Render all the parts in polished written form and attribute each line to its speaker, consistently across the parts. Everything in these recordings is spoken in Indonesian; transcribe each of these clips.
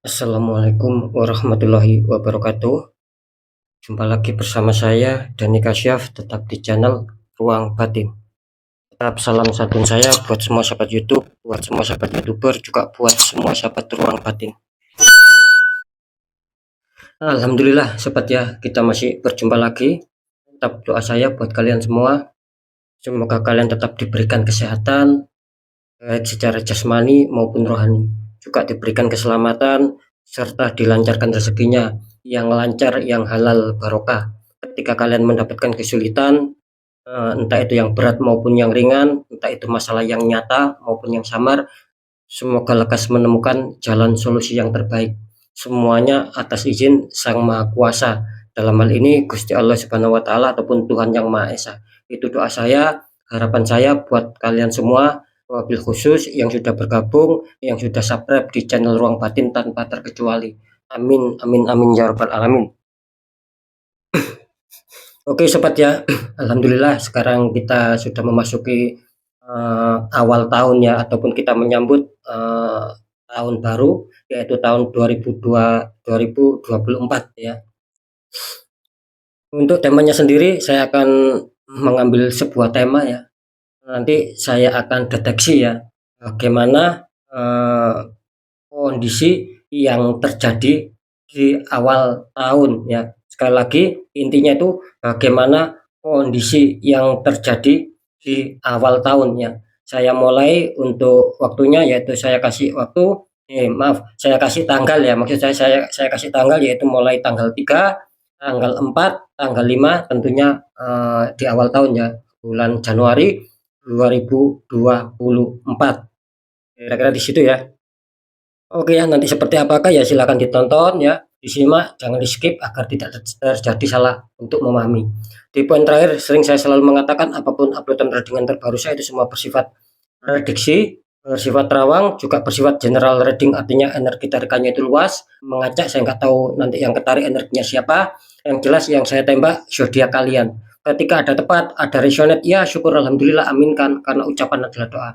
Speaker 1: Assalamualaikum warahmatullahi wabarakatuh. Jumpa lagi bersama saya Dani Kasyaf, tetap di channel Ruang Batin. Tetap salam santun saya buat semua sahabat YouTube, buat semua sahabat YouTuber, juga buat semua sahabat Ruang Batin. Alhamdulillah sobat ya, kita masih berjumpa lagi. Tetap doa saya buat kalian semua. Semoga kalian tetap diberikan kesehatan, baik secara jasmani maupun rohani. Juga diberikan keselamatan serta dilancarkan rezekinya yang lancar, yang halal barokah. Ketika kalian mendapatkan kesulitan, entah itu yang berat maupun yang ringan, entah itu masalah yang nyata maupun yang samar, semoga lekas menemukan jalan solusi yang terbaik. Semuanya atas izin Sang Maha Kuasa. Dalam hal ini Gusti Allah Subhanahu wa taala ataupun Tuhan Yang Maha Esa. Itu doa saya, harapan saya buat kalian semua, wabil khusus yang sudah bergabung, yang sudah subscribe di channel Ruang Batin tanpa terkecuali. Amin amin amin ya rabbal alamin. Oke sobat ya, alhamdulillah sekarang kita sudah memasuki awal tahun ya, ataupun kita menyambut tahun baru, yaitu tahun 2024 ya. Untuk temanya sendiri saya akan mengambil sebuah tema ya. Nanti saya akan deteksi ya, bagaimana kondisi yang terjadi di awal tahun ya. Sekali lagi intinya itu bagaimana kondisi yang terjadi di awal tahun ya. Saya mulai untuk waktunya, yaitu saya kasih waktu, maaf, saya kasih tanggal ya. Maksud saya kasih tanggal, yaitu mulai tanggal 3, tanggal 4, tanggal 5 tentunya di awal tahun ya, bulan Januari 2024. Kira-kira di situ ya. Oke ya, nanti seperti apakah ya silakan ditonton ya, disimak, jangan di-skip agar tidak terjadi salah untuk memahami. Di poin terakhir sering saya selalu mengatakan apapun uploadan readingan terbaru saya itu semua bersifat prediksi, bersifat terawang, juga bersifat general reading, artinya energi tarikannya itu luas, mengacak, saya nggak tahu nanti yang ketarik energinya siapa, yang jelas yang saya tembak zodiak kalian. Ketika ada tepat, ada resonate, ya syukur alhamdulillah, aminkan, karena ucapan adalah doa.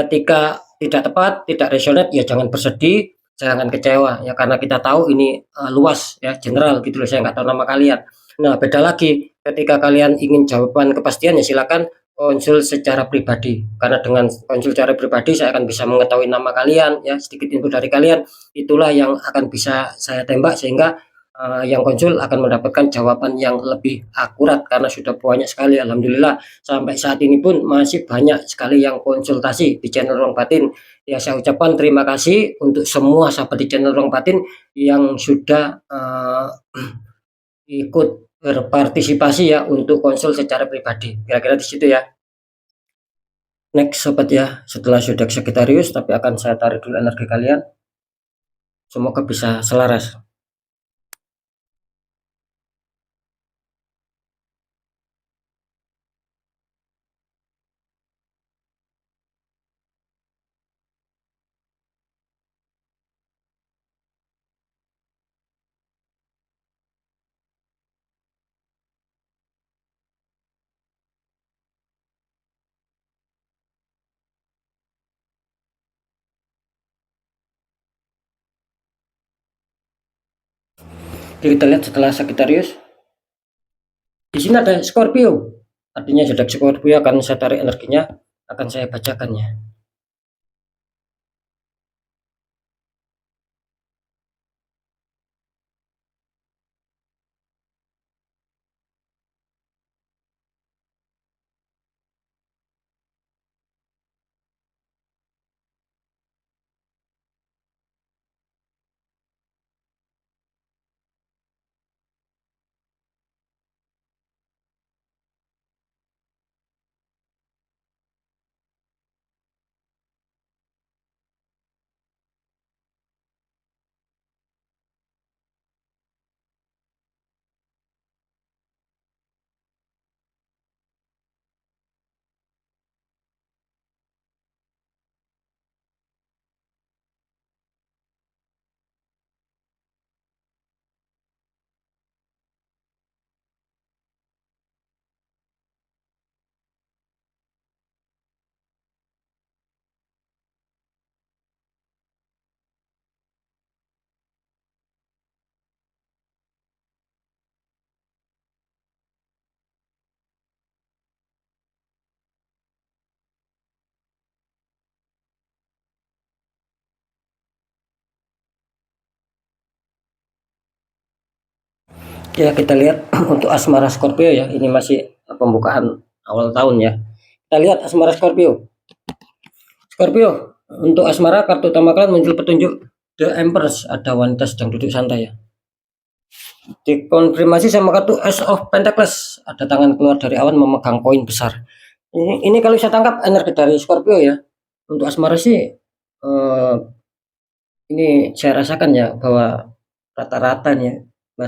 Speaker 1: Ketika tidak tepat, tidak resonate, ya jangan bersedih, jangan kecewa ya, karena kita tahu ini luas ya, general gitu loh. Saya nggak tahu nama kalian. Nah, beda lagi ketika kalian ingin jawaban kepastian ya silakan konsul secara pribadi, karena dengan konsul secara pribadi saya akan bisa mengetahui nama kalian ya, sedikit info dari kalian, itulah yang akan bisa saya tembak, sehingga yang konsul akan mendapatkan jawaban yang lebih akurat, karena sudah banyak sekali alhamdulillah sampai saat ini pun masih banyak sekali yang konsultasi di channel Ruang Batin. Ya saya ucapkan terima kasih untuk semua sahabat di channel Ruang Batin yang sudah ikut berpartisipasi ya untuk konsul secara pribadi. Kira-kira di situ ya. Next sobat ya, setelah sudah Sagittarius, tapi akan saya tarik dulu energi kalian. Semoga bisa selaras. Jadi kita lihat setelah Sagittarius, di sini ada Scorpio. Artinya sudah Scorpio, akan saya tarik energinya, akan saya bacakannya. Ya, kita lihat untuk asmara Scorpio ya, ini masih pembukaan awal tahun ya. Kita lihat asmara Scorpio. Scorpio, untuk asmara kartu utama kalian muncul petunjuk The Empress, ada wanita sedang duduk santai ya. Dikonfirmasi sama kartu Ace of Pentacles, ada tangan keluar dari awan memegang koin besar. Ini kalau saya tangkap energi dari Scorpio ya. Untuk asmara sih ini saya rasakan ya bahwa rata-rata nih ya,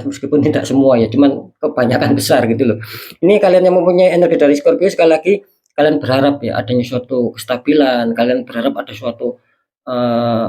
Speaker 1: meskipun tidak semua ya, cuman kebanyakan besar gitu loh. Ini kalian yang mempunyai energi dari Scorpio, sekali lagi kalian berharap ya adanya suatu kestabilan, kalian berharap ada suatu eh,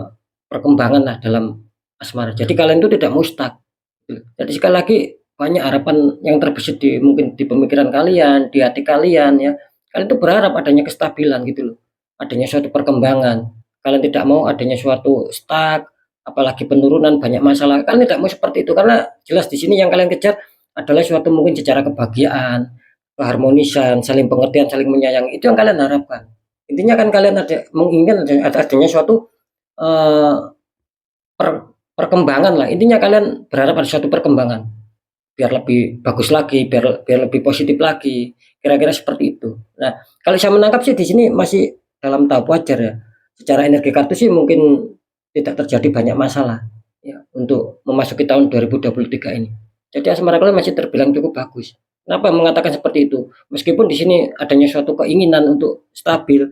Speaker 1: perkembangan lah dalam asmara. Jadi kalian itu tidak mau stuck. Gitu. Jadi sekali lagi banyak harapan yang terbesit di mungkin di pemikiran kalian, di hati kalian ya. Kalian itu berharap adanya kestabilan gitu loh, adanya suatu perkembangan. Kalian tidak mau adanya suatu stuck, apalagi penurunan, banyak masalah. Kalian tidak mau seperti itu karena jelas di sini yang kalian kejar adalah suatu mungkin secara kebahagiaan, keharmonisan, saling pengertian, saling menyayangi. Itu yang kalian harapkan. Intinya kan kalian ada menginginkan adanya suatu eh, perkembangan lah. Intinya kalian berharap ada suatu perkembangan biar lebih bagus lagi, biar biar lebih positif lagi. Kira-kira seperti itu. Nah, kalau saya menangkap sih di sini masih dalam tahap wajar ya. Secara energi kartu sih mungkin tidak terjadi banyak masalah ya untuk memasuki tahun 2023 ini. Jadi asmara kalian masih terbilang cukup bagus. Kenapa mengatakan seperti itu? Meskipun di sini adanya suatu keinginan untuk stabil,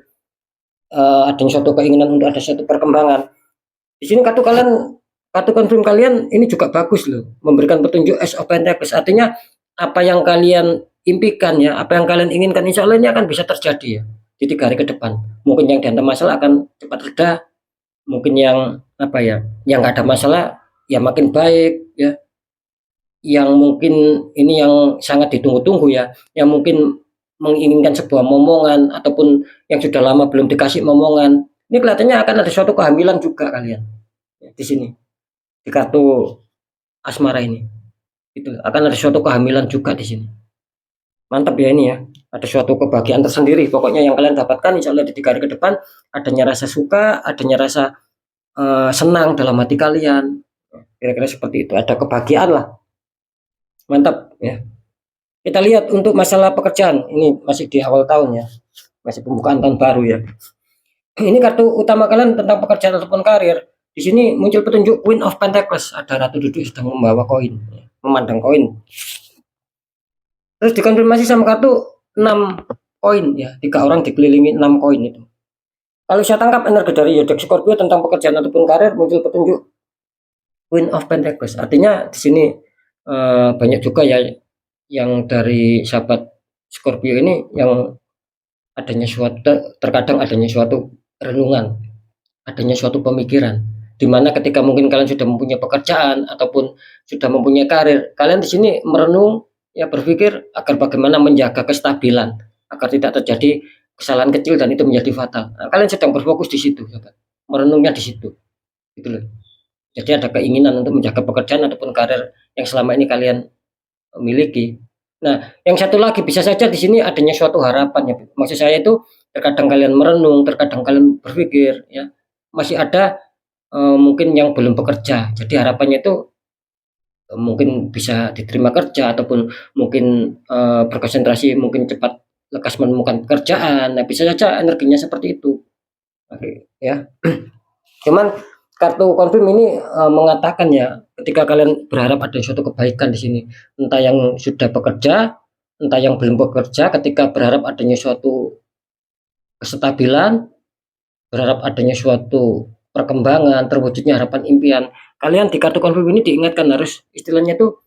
Speaker 1: adanya suatu keinginan untuk ada suatu perkembangan. Di sini kartu confirm kalian ini juga bagus loh, memberikan petunjuk Ace of Pentacles. Artinya apa yang kalian impikan ya, apa yang kalian inginkan insya Allah ini akan bisa terjadi ya di 3 hari ke depan. Mungkin yang dihantam masalah akan cepat reda, mungkin yang apa ya, yang nggak ada masalah ya makin baik ya. Yang mungkin ini yang sangat ditunggu-tunggu ya, yang mungkin menginginkan sebuah momongan ataupun yang sudah lama belum dikasih momongan. Ini kelihatannya akan ada suatu kehamilan juga kalian ya, di sini di kartu asmara ini itu akan ada suatu kehamilan juga di sini. Mantap ya ini ya, ada suatu kebahagiaan tersendiri pokoknya yang kalian dapatkan insya Allah di 3 hari ke depan. Adanya rasa suka, adanya rasa senang dalam hati kalian, kira-kira seperti itu, ada kebahagiaan lah. Mantap ya. Kita lihat untuk masalah pekerjaan, ini masih di awal tahun ya, masih pembukaan tahun baru ya. Ini kartu utama kalian tentang pekerjaan ataupun karir. Di sini muncul petunjuk Queen of Pentacles, ada ratu duduk sedang membawa koin, memandang koin. Terus dikonfirmasi sama kartu 6 koin ya, 3 orang dikelilingi 6 koin itu. Kalau saya tangkap energi dari zodiak Scorpio tentang pekerjaan ataupun karir muncul petunjuk Queen of Pentacles. Artinya di sini banyak juga ya yang dari sahabat Scorpio ini yang adanya suatu terkadang adanya suatu renungan, adanya suatu pemikiran di mana ketika mungkin kalian sudah mempunyai pekerjaan ataupun sudah mempunyai karir, kalian di sini merenung ya, berpikir agar bagaimana menjaga kestabilan agar tidak terjadi kesalahan kecil dan itu menjadi fatal. Nah, kalian sedang berfokus di situ, sahabat. Merenungnya di situ. Gitu loh. Jadi ada keinginan untuk menjaga pekerjaan ataupun karir yang selama ini kalian miliki. Nah, yang satu lagi bisa saja di sini adanya suatu harapan ya. Maksud saya itu terkadang kalian merenung, terkadang kalian berpikir ya, masih ada mungkin yang belum bekerja. Jadi harapannya itu mungkin bisa diterima kerja ataupun mungkin berkonsentrasi mungkin cepat lekas menemukan pekerjaan. Nah, bisa saja energinya seperti itu. Oke, ya. Cuman kartu confirm ini mengatakan ya, ketika kalian berharap ada suatu kebaikan di sini, entah yang sudah bekerja, entah yang belum bekerja, ketika berharap adanya suatu kestabilan, berharap adanya suatu perkembangan, terwujudnya harapan impian. Kalian di kartu confirm ini diingatkan harus istilahnya tuh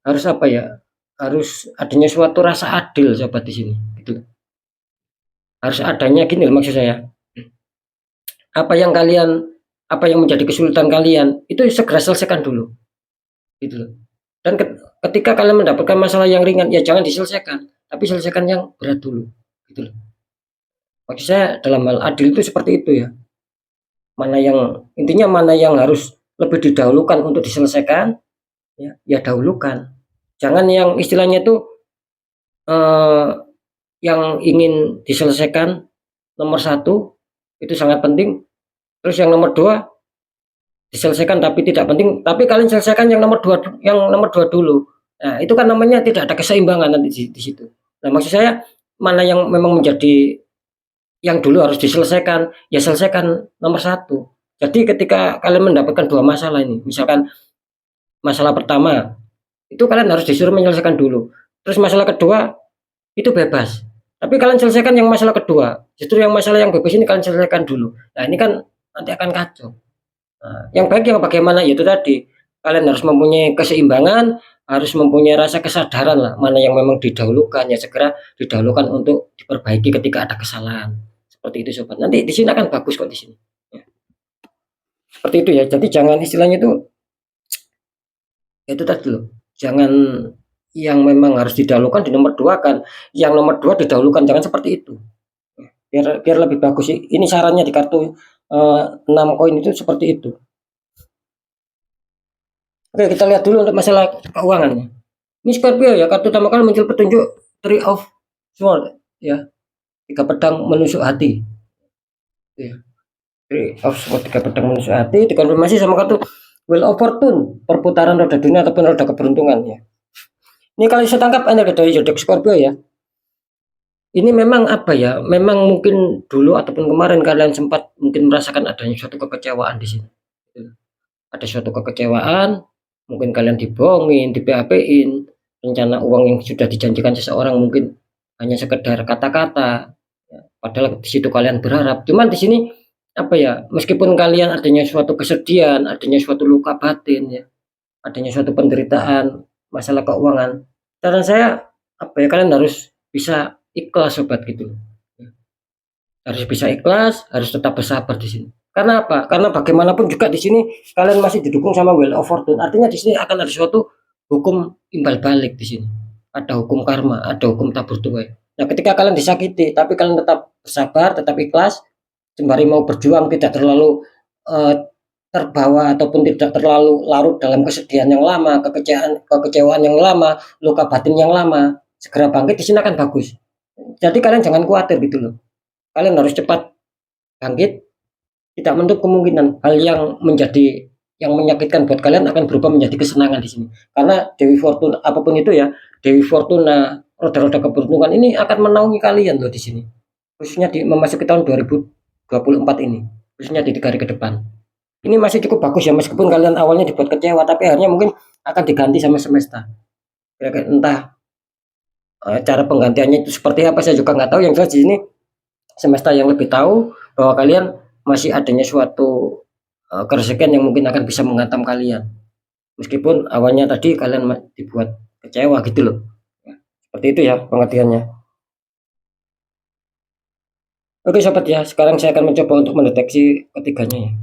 Speaker 1: harus apa ya? Harus adanya suatu rasa adil sahabat di sini, gitu. Harus adanya gini loh maksud saya. Apa yang kalian apa yang menjadi kesulitan kalian itu segera selesaikan dulu, gitu loh. Dan ketika kalian mendapatkan masalah yang ringan ya jangan diselesaikan, tapi selesaikan yang berat dulu, gitu loh. Maksud saya dalam hal adil itu seperti itu ya. Mana yang intinya mana yang harus lebih didahulukan untuk diselesaikan, ya dahulukan. Jangan yang istilahnya itu eh, yang ingin diselesaikan nomor satu itu sangat penting, terus yang nomor dua diselesaikan tapi tidak penting, tapi kalian selesaikan yang nomor dua dulu. Nah, itu kan namanya tidak ada keseimbangan nanti di situ. Nah, maksud saya mana yang memang menjadi yang dulu harus diselesaikan, ya selesaikan nomor satu. Jadi ketika kalian mendapatkan 2 masalah ini, misalkan masalah pertama, itu kalian harus disuruh menyelesaikan dulu. Terus masalah kedua, itu bebas. Tapi kalian selesaikan yang masalah kedua, justru yang masalah yang bebas ini kalian selesaikan dulu. Nah, ini kan nanti akan kacau. Nah, yang baik yang bagaimana, ya itu tadi, kalian harus mempunyai keseimbangan, harus mempunyai rasa kesadaran lah, mana yang memang didahulukan, ya segera didahulukan untuk diperbaiki ketika ada kesalahan. Seperti itu sobat. Nanti di sini akan bagus kok di sini. Ya. Seperti itu ya. Jadi jangan istilahnya itu tadi loh. Jangan yang memang harus didahulukan di nomor 2 kan. Yang nomor 2 didahulukan, jangan seperti itu. Biar biar lebih bagus sih. Ini sarannya di kartu 6 koin itu seperti itu. Oke, kita lihat dulu untuk masalah keuangannya. Ini Scorpio ya, kartu utama kali muncul petunjuk Three of Swords ya. 3 pedang menusuk hati. Ya. Three of Swords, 3 pedang menusuk hati, dikonfirmasi sama kartu Wheel of Fortune, perputaran roda dunia ataupun roda keberuntungan ya. Ini kalau saya tangkap energi dari zodiak Scorpio ya. Ini memang apa ya? Memang mungkin dulu ataupun kemarin kalian sempat mungkin merasakan adanya suatu kekecewaan di sini. Ada suatu kekecewaan, mungkin kalian dibohongin, di-BAP-in, rencana uang yang sudah dijanjikan seseorang mungkin hanya sekedar kata-kata, ya, padahal di situ kalian berharap. Cuman di sini apa ya? Meskipun kalian adanya suatu kesedihan, adanya suatu luka batin, ya, adanya suatu penderitaan, masalah keuangan. Saran saya apa ya? Kalian harus bisa ikhlas sobat gitu. Harus bisa ikhlas, harus tetap bersabar di sini. Karena apa? Karena bagaimanapun juga di sini kalian masih didukung sama Wheel of Fortune. Artinya di sini akan ada suatu hukum imbal balik di sini. Ada hukum karma, ada hukum tabur tuai. Nah, ketika kalian disakiti, tapi kalian tetap bersabar, tetap ikhlas, sembari mau berjuang, tidak terlalu terbawa ataupun tidak terlalu larut dalam kesedihan yang lama, kekecewaan yang lama, luka batin yang lama, segera bangkit di sini akan bagus. Jadi kalian jangan khawatir gitu loh. Kalian harus cepat bangkit, tidak menutup kemungkinan hal yang menjadi yang menyakitkan buat kalian akan berubah menjadi kesenangan di sini. Karena Dewi Fortuna apapun itu ya, Dewi Fortuna, roda-roda keberuntungan ini akan menaungi kalian loh di sini. Khususnya di memasuki tahun 2024 ini, khususnya di 3 hari ke depan. Ini masih cukup bagus ya, meskipun kalian awalnya dibuat kecewa, tapi akhirnya mungkin akan diganti sama semesta. Kira-kira entah cara penggantiannya itu seperti apa, saya juga nggak tahu. Yang jelas di sini semesta yang lebih tahu bahwa kalian masih adanya suatu keresahan yang mungkin akan bisa menghantam kalian. Meskipun awalnya tadi kalian dibuat kecewa gitu loh. Ya, seperti itu ya pengertiannya. Oke sobat ya, sekarang saya akan mencoba untuk mendeteksi ketiganya ya.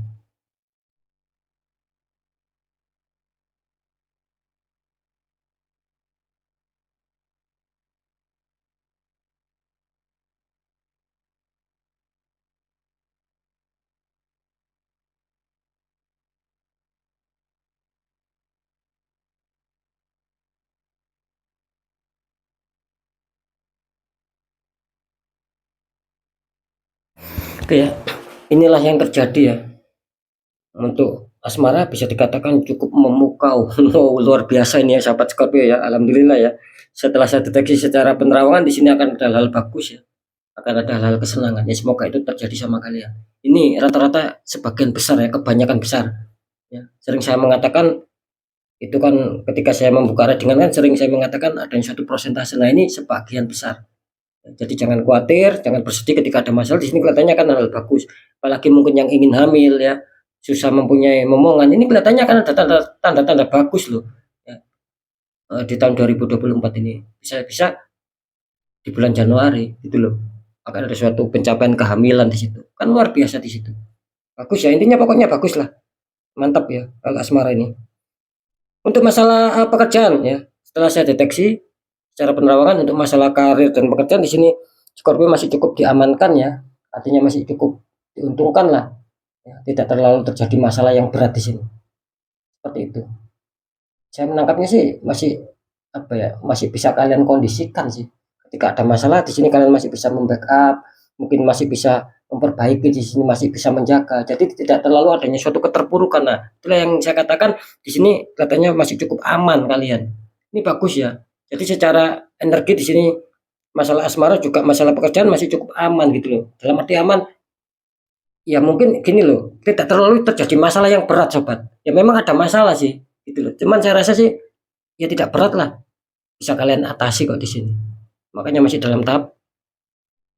Speaker 1: Oke ya, inilah yang terjadi ya. Untuk asmara bisa dikatakan cukup memukau. Luar biasa ini ya sahabat Scorpio ya. Alhamdulillah ya. Setelah saya deteksi secara penerawangan di sini akan ada hal bagus ya. Akan ada hal kesenangan ya, semoga itu terjadi sama kalian. Ini rata-rata sebagian besar ya, kebanyakan besar ya. Sering saya mengatakan itu kan ketika saya membuka readingan kan sering saya mengatakan ada suatu persentase. Nah, ini sebagian besar. Jadi jangan khawatir, jangan bersedih ketika ada masalah. Di sini kelihatannya kan hal bagus. Apalagi mungkin yang ingin hamil ya, susah mempunyai momongan. Ini kelihatannya kan ada tanda-tanda bagus loh. Ya. Di tahun 2024 ini bisa-bisa di bulan Januari gitu loh. Akan ada suatu pencapaian kehamilan di situ. Kan luar biasa di situ. Bagus ya, intinya pokoknya bagus lah. Mantap ya kalau asmara ini. Untuk masalah pekerjaan ya, setelah saya deteksi secara penerawangan untuk masalah karir dan pekerjaan di sini Scorpio masih cukup diamankan ya. Artinya masih cukup diuntungkan lah. Ya, tidak terlalu terjadi masalah yang berat di sini. Seperti itu. Saya menangkapnya sih masih apa ya, masih bisa kalian kondisikan sih. Ketika ada masalah di sini kalian masih bisa membackup, mungkin masih bisa memperbaiki di sini, masih bisa menjaga. Jadi tidak terlalu adanya suatu keterpurukan. Nah, itulah yang saya katakan di sini katanya masih cukup aman kalian. ini bagus ya. Jadi secara energi di sini masalah asmara juga masalah pekerjaan masih cukup aman gitu loh. Dalam arti aman, ya mungkin gini loh, tidak terlalu terjadi masalah yang berat sobat. Ya memang ada masalah sih, gitu loh. Cuman saya rasa sih, ya tidak berat lah, bisa kalian atasi kok di sini. Makanya masih dalam tahap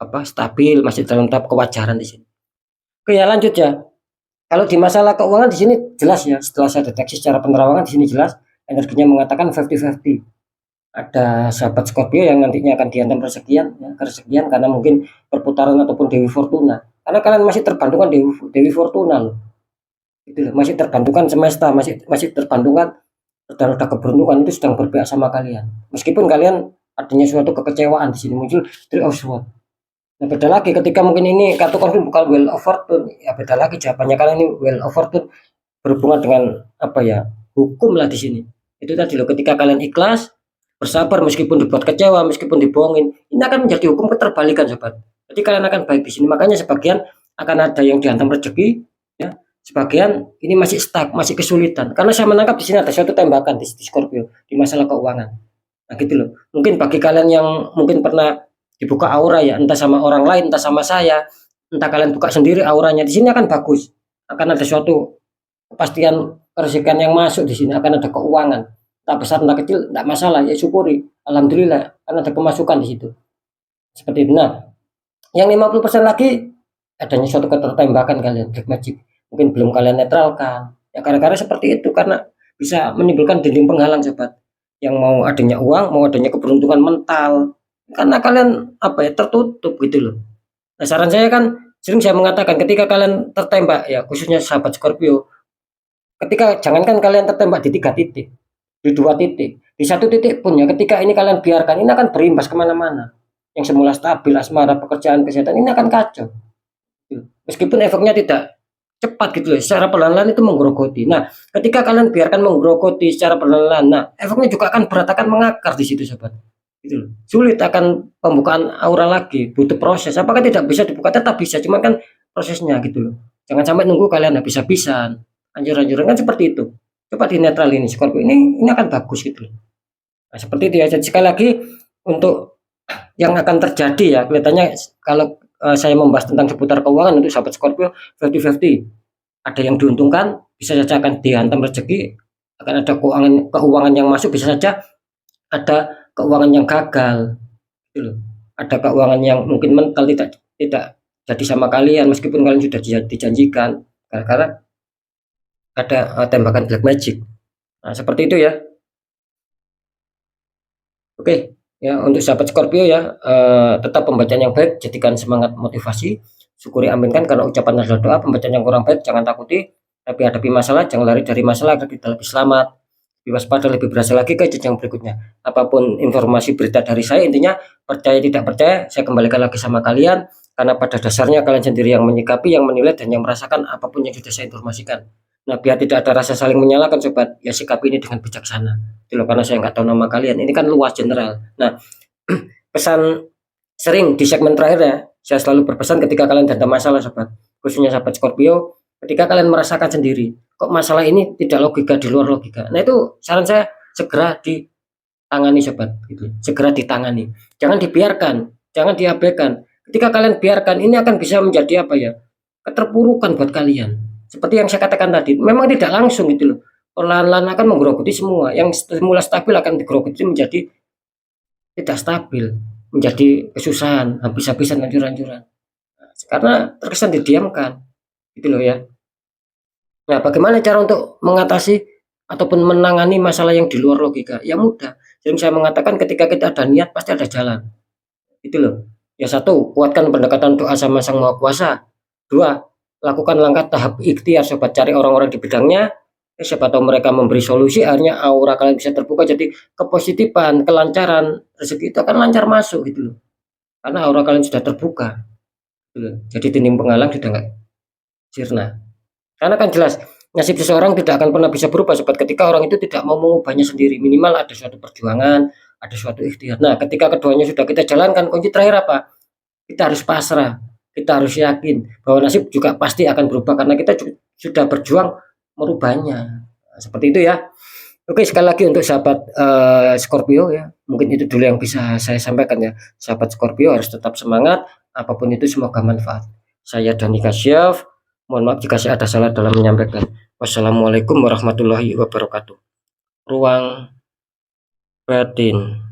Speaker 1: apa stabil, masih dalam tahap kewajaran di sini. Oke ya lanjut ya. Kalau di masalah keuangan di sini jelas ya, setelah saya deteksi secara penerawangan di sini jelas energinya mengatakan 50-50. Ada sahabat Scorpio yang nantinya akan dihantam keresekian karena mungkin perputaran ataupun Dewi Fortuna. Karena kalian masih terbantungkan Dewi Fortuna loh. Itu loh, masih terbantungkan semesta, masih masih terbantungkan roda-roda keberuntungan itu sedang berpihak sama kalian. Meskipun kalian adanya suatu kekecewaan di sini muncul Three of Swords. Nah, beda lagi ketika mungkin ini kartu konflik bukan Wheel of Fortune, ya beda lagi jawabannya kalian ini Wheel of Fortune berhubungan dengan apa ya? Hukum lah di sini. Itu tadi loh, ketika kalian ikhlas, bersabar meskipun dibuat kecewa, meskipun dibohongin, ini akan menjadi hukum keterbalikan sobat. Jadi kalian akan baik di sini. Makanya sebagian akan ada yang dihantam rezeki, ya. Sebagian ini masih stuck, masih kesulitan. Karena saya menangkap di sini ada suatu tembakan di Scorpio di masalah keuangan. Nah gitu loh. Mungkin bagi kalian yang mungkin pernah dibuka aura ya, entah sama orang lain, entah sama saya, entah kalian buka sendiri auranya, di sini akan bagus. Akan ada suatu kepastian rezekian yang masuk di sini, akan ada keuangan. Tak besar tak kecil tidak masalah, ya syukuri. Alhamdulillah, karena ada pemasukan di situ. Seperti itu. Nah, yang 50% lagi adanya suatu ketertembakan kalian black magic. Mungkin belum kalian netralkan. Ya karena seperti itu, karena bisa menimbulkan dinding penghalang sobat. Yang mau adanya uang, mau adanya keberuntungan mental. Karena kalian apa ya tertutup gitu loh. Nah, saran saya kan sering saya mengatakan ketika kalian tertembak ya, khususnya sahabat Scorpio, ketika jangankan kalian tertembak di 3 titik, di 2 titik, di 1 titik pun ya, ketika ini kalian biarkan, ini akan berimbas kemana-mana. Yang semula stabil, asmara, pekerjaan, kesehatan, ini akan kacau. Meskipun efeknya tidak cepat gitu loh, secara perlahan-lahan itu menggerogoti. Nah, ketika kalian biarkan menggerogoti secara perlahan-lahan, nah efeknya juga akan berat, akan mengakar di situ sobat. Gitu loh. Sulit akan pembukaan aura lagi, butuh proses. Apakah tidak bisa dibuka? Tetap bisa, cuman kan prosesnya gitu loh. Jangan sampai nunggu kalian habis-habisan, anjur-anjuran kan seperti itu. Coba di netral ini Scorpio ini akan bagus gitu loh. Nah, seperti itu ya. Jadi sekali lagi untuk yang akan terjadi ya, kelihatannya kalau saya membahas tentang seputar keuangan untuk sahabat Scorpio 50-50. Ada yang diuntungkan, bisa saja akan dihantam rezeki, akan ada keuangan yang masuk, bisa saja ada keuangan yang gagal gitu loh. Ada keuangan yang mungkin mental tidak jadi sama kalian meskipun kalian sudah dijanjikan karena ada tembakan black magic. Nah, seperti itu ya. Oke, ya untuk sahabat Scorpio ya, tetap pembacaan yang baik jadikan semangat motivasi, syukuri aminkan karena ucapan adalah doa. Pembacaan yang kurang baik jangan takuti, tapi hadapi masalah, jangan lari dari masalah agar kita lebih selamat, lebih waspada, lebih berhasil lagi ke jenjang berikutnya. Apapun informasi berita dari saya, intinya percaya tidak percaya, saya kembalikan lagi sama kalian karena pada dasarnya kalian sendiri yang menyikapi, yang menilai dan yang merasakan apapun yang sudah saya informasikan. Nah, biar tidak ada rasa saling menyalahkan sobat, ya sikapi ini dengan bijaksana. Itu loh, karena saya nggak tahu nama kalian. Ini kan luas general. Nah, pesan sering di segmen terakhir ya, saya selalu berpesan ketika kalian ada masalah sobat, khususnya sahabat Scorpio, ketika kalian merasakan sendiri, kok masalah ini tidak logika, di luar logika. Nah, itu saran saya segera ditangani sobat, gitu. Segera ditangani. Jangan dibiarkan, jangan diabaikan. Ketika kalian biarkan, ini akan bisa menjadi apa ya? Keterpurukan buat kalian. Seperti yang saya katakan tadi, memang tidak langsung gitu loh. Perlahan-lahan akan menggerogoti semua. Yang semula stabil akan digerogoti menjadi tidak stabil, menjadi kesusahan, habis-habisan, hancur-hancuran. Karena terkesan didiamkan, gitu loh ya. Nah, bagaimana cara untuk mengatasi ataupun menangani masalah yang di luar logika? Ya mudah. Jadi saya mengatakan ketika kita ada niat pasti ada jalan. Itu loh. Ya satu, kuatkan pendekatan doa sama Sang Maha Kuasa. Dua, lakukan langkah tahap ikhtiar sobat, cari orang-orang di bidangnya. Siapa tahu mereka memberi solusi, akhirnya aura kalian bisa terbuka, jadi kepositifan, kelancaran rezeki itu akan lancar masuk gitu loh. Karena aura kalian sudah terbuka. Gitu loh. Jadi dinding penghalang sudah enggak sirna. Karena kan jelas nasib seseorang tidak akan pernah bisa berubah sobat ketika orang itu tidak mau mengubahnya sendiri. Minimal ada suatu perjuangan, ada suatu ikhtiar. Nah, ketika keduanya sudah kita jalankan, kunci terakhir apa? Kita harus pasrah. Kita harus yakin bahwa nasib juga pasti akan berubah karena kita sudah berjuang merubahnya. Nah, seperti itu ya. Oke, sekali lagi untuk sahabat Scorpio ya, mungkin itu dulu yang bisa saya sampaikan ya. Sahabat Scorpio harus tetap semangat, apapun itu semoga manfaat. Saya Dani Kasyaf, mohon maaf jika saya ada salah dalam menyampaikan. Wassalamualaikum warahmatullahi wabarakatuh. Ruang batin.